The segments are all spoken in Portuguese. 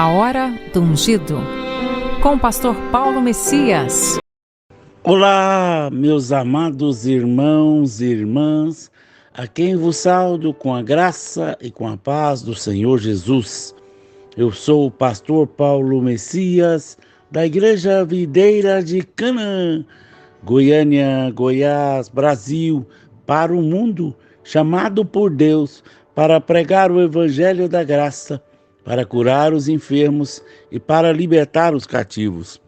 A Hora do Ungido, com o pastor Paulo Messias. Olá, meus amados irmãos e irmãs, a quem vos saúdo com a graça e com a paz do Senhor Jesus. Eu sou o pastor Paulo Messias, da Igreja Videira de Canaã, Goiânia, Goiás, Brasil, para o mundo, chamado por Deus para pregar o Evangelho da graça, para curar os enfermos e para libertar os cativos.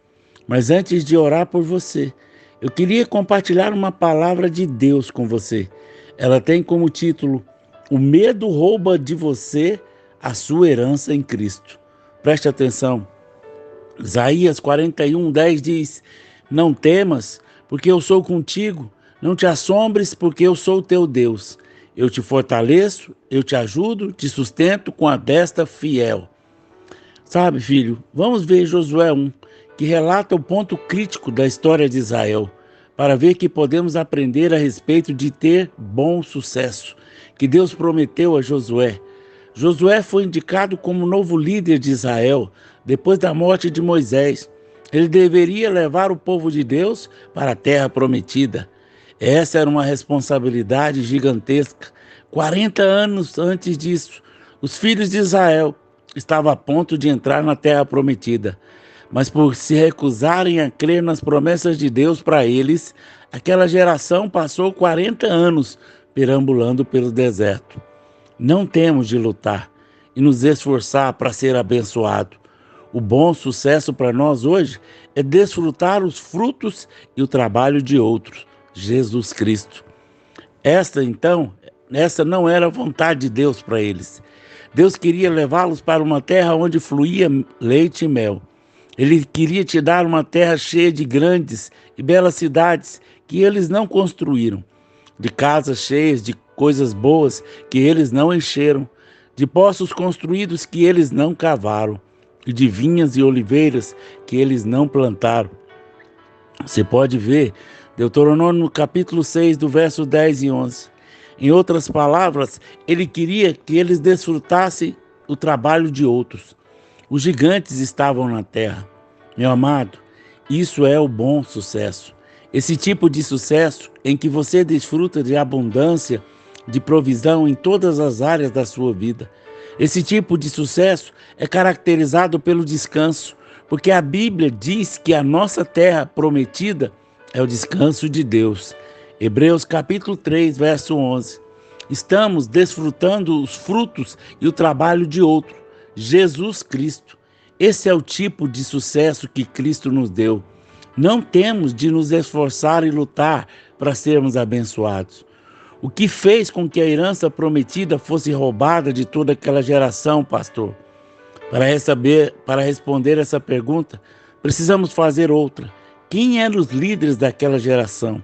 Mas antes de orar por você, eu queria compartilhar uma palavra de Deus com você. Ela tem como título: O medo rouba de você a sua herança em Cristo. Preste atenção. Isaías 41:10 diz: Não temas, porque eu sou contigo. Não te assombres, porque eu sou teu Deus. Eu te fortaleço, eu te ajudo, te sustento com a destra fiel. Sabe, filho, vamos ver Josué 1, que relata o ponto crítico da história de Israel, para ver que podemos aprender a respeito de ter bom sucesso, que Deus prometeu a Josué. Josué foi indicado como novo líder de Israel, depois da morte de Moisés. Ele deveria levar o povo de Deus para a terra prometida. Essa era uma responsabilidade gigantesca. 40 anos antes disso, os filhos de Israel estavam a ponto de entrar na terra prometida. Mas por se recusarem a crer nas promessas de Deus para eles, aquela geração passou 40 anos perambulando pelo deserto. Não temos de lutar e nos esforçar para ser abençoado. O bom sucesso para nós hoje é desfrutar os frutos e o trabalho de outros, Jesus Cristo. Esta não era a vontade de Deus para eles. Deus queria levá-los para uma terra onde fluía leite e mel. Ele queria te dar uma terra cheia de grandes e belas cidades que eles não construíram, de casas cheias de coisas boas que eles não encheram, de poços construídos que eles não cavaram, e de vinhas e oliveiras que eles não plantaram. Você pode ver Deuteronômio capítulo 6, do verso 10 e 11. Em outras palavras, ele queria que eles desfrutassem o trabalho de outros. Os gigantes estavam na terra. Meu amado, isso é o bom sucesso. Esse tipo de sucesso em que você desfruta de abundância, de provisão em todas as áreas da sua vida. Esse tipo de sucesso é caracterizado pelo descanso, porque a Bíblia diz que a nossa terra prometida é o descanso de Deus. Hebreus capítulo 3, verso 11. Estamos desfrutando os frutos e o trabalho de outro, Jesus Cristo. Esse é o tipo de sucesso que Cristo nos deu. Não temos de nos esforçar e lutar para sermos abençoados. O que fez com que a herança prometida fosse roubada de toda aquela geração, pastor? Para responder essa pergunta, precisamos fazer outra. Quem eram os líderes daquela geração?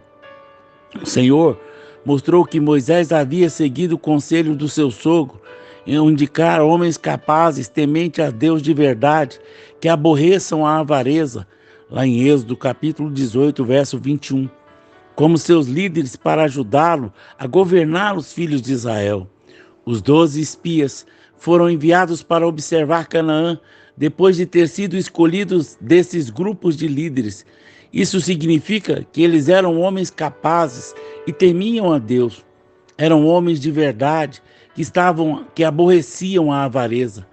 O Senhor mostrou que Moisés havia seguido o conselho do seu sogro em indicar homens capazes, tementes a Deus de verdade, que aborreçam a avareza, lá em Êxodo capítulo 18, verso 21. Como seus líderes para ajudá-lo a governar os filhos de Israel. Os 12 espias foram enviados para observar Canaã, depois de ter sido escolhidos desses grupos de líderes. Isso significa que eles eram homens capazes e temiam a Deus. Eram homens de verdade que aborreciam a avareza.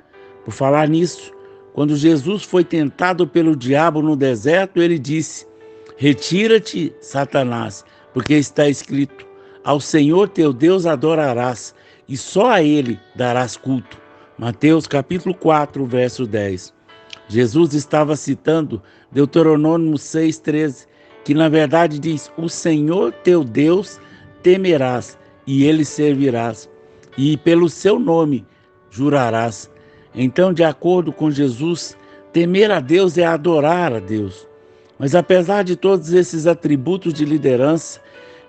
Por falar nisso, quando Jesus foi tentado pelo diabo no deserto, ele disse: Retira-te, Satanás, porque está escrito: Ao Senhor teu Deus adorarás, e só a Ele darás culto. Mateus capítulo 4, verso 10. Jesus estava citando Deuteronômio 6,13, que na verdade diz: O Senhor teu Deus temerás, e Ele servirás, e pelo seu nome jurarás. Então, de acordo com Jesus, temer a Deus é adorar a Deus. Mas apesar de todos esses atributos de liderança,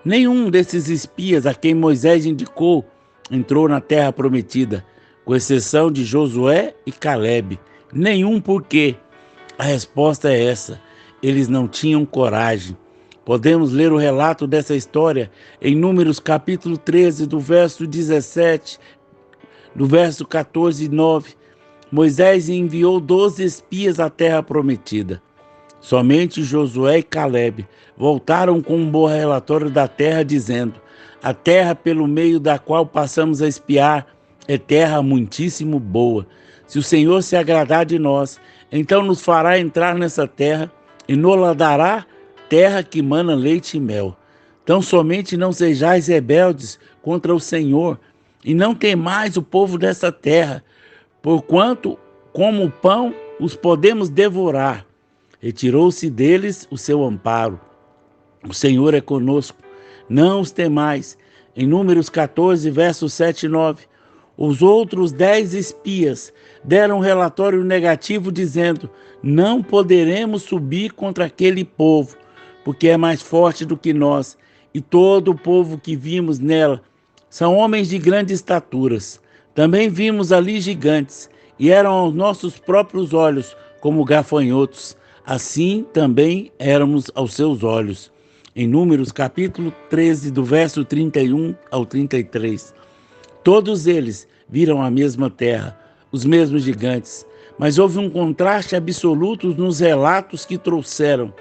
nenhum desses espias a quem Moisés indicou entrou na terra prometida, com exceção de Josué e Calebe. Nenhum, por quê? A resposta é essa: eles não tinham coragem. Podemos ler o relato dessa história em Números capítulo 13, do verso 17, do verso 14 e 9. Moisés enviou 12 espias à terra prometida. Somente Josué e Calebe voltaram com um bom relatório da terra, dizendo: a terra pelo meio da qual passamos a espiar é terra muitíssimo boa. Se o Senhor se agradar de nós, então nos fará entrar nessa terra e nos dará terra que mana leite e mel. Então somente não sejais rebeldes contra o Senhor e não temais o povo dessa terra, porquanto como pão os podemos devorar. Retirou-se deles o seu amparo. O Senhor é conosco, não os temais. Em Números 14, versos 7 e 9. Os outros 10 espias deram um relatório negativo dizendo: não poderemos subir contra aquele povo, porque é mais forte do que nós, e todo o povo que vimos nela são homens de grandes estaturas. Também vimos ali gigantes, e eram aos nossos próprios olhos como gafanhotos. Assim também éramos aos seus olhos. Em Números capítulo 13, do verso 31 ao 33. Todos eles viram a mesma terra, os mesmos gigantes, mas houve um contraste absoluto nos relatos que trouxeram.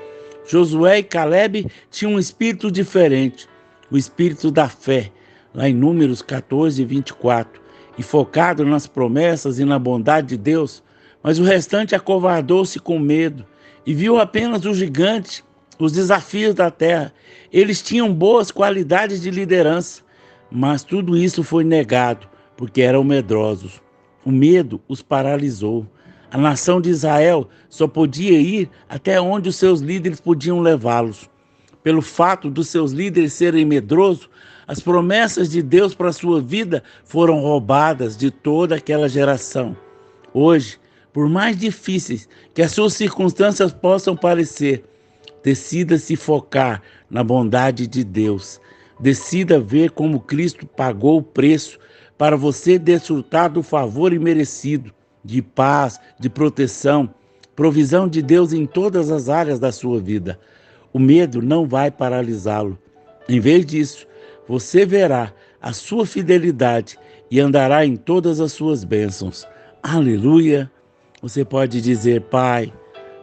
Josué e Calebe tinham um espírito diferente, o espírito da fé, lá em Números 14, 24, e focado nas promessas e na bondade de Deus, mas o restante acovardou-se com medo e viu apenas o gigante, os desafios da terra. Eles tinham boas qualidades de liderança, mas tudo isso foi negado, porque eram medrosos. O medo os paralisou. A nação de Israel só podia ir até onde os seus líderes podiam levá-los. Pelo fato dos seus líderes serem medrosos, as promessas de Deus para a sua vida foram roubadas de toda aquela geração. Hoje, por mais difíceis que as suas circunstâncias possam parecer, decida se focar na bondade de Deus. Decida ver como Cristo pagou o preço para você desfrutar do favor imerecido, de paz, de proteção, provisão de Deus em todas as áreas da sua vida. O medo não vai paralisá-lo. Em vez disso, você verá a sua fidelidade e andará em todas as suas bênçãos. Aleluia! Você pode dizer: Pai,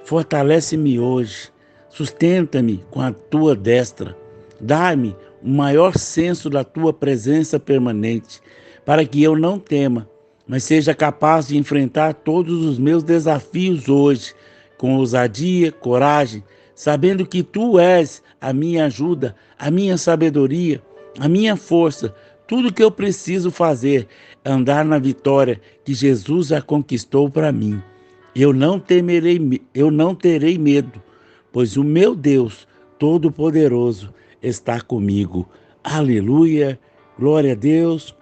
fortalece-me hoje, sustenta-me com a tua destra, dá-me o maior senso da tua presença permanente, para que eu não tema, mas seja capaz de enfrentar todos os meus desafios hoje, com ousadia, coragem, sabendo que tu és a minha ajuda, a minha sabedoria, a minha força. Tudo que eu preciso fazer é andar na vitória que Jesus já conquistou para mim. Eu não terei medo, pois o meu Deus Todo-Poderoso está comigo. Aleluia, glória a Deus.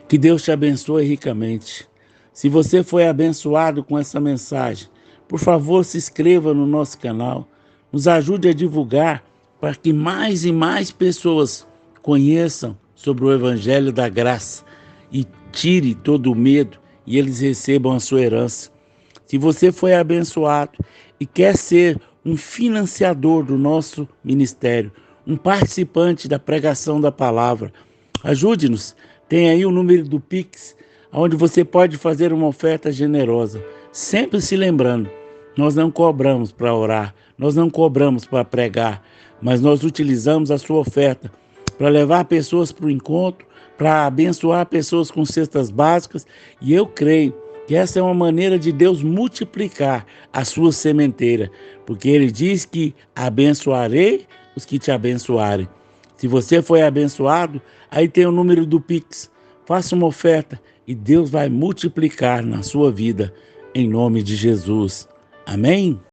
Que Deus te abençoe ricamente. Se você foi abençoado com essa mensagem, por favor, se inscreva no nosso canal. Nos ajude a divulgar para que mais e mais pessoas conheçam sobre o Evangelho da Graça e tire todo o medo e eles recebam a sua herança. Se você foi abençoado e quer ser um financiador do nosso ministério, um participante da pregação da palavra, ajude-nos. Tem aí o número do Pix, onde você pode fazer uma oferta generosa. Sempre se lembrando, nós não cobramos para orar, nós não cobramos para pregar, mas nós utilizamos a sua oferta para levar pessoas para o encontro, para abençoar pessoas com cestas básicas, e eu creio que essa é uma maneira de Deus multiplicar a sua sementeira, porque Ele diz que abençoarei os que te abençoarem. Se você foi abençoado, aí tem o número do Pix. Faça uma oferta e Deus vai multiplicar na sua vida, em nome de Jesus. Amém?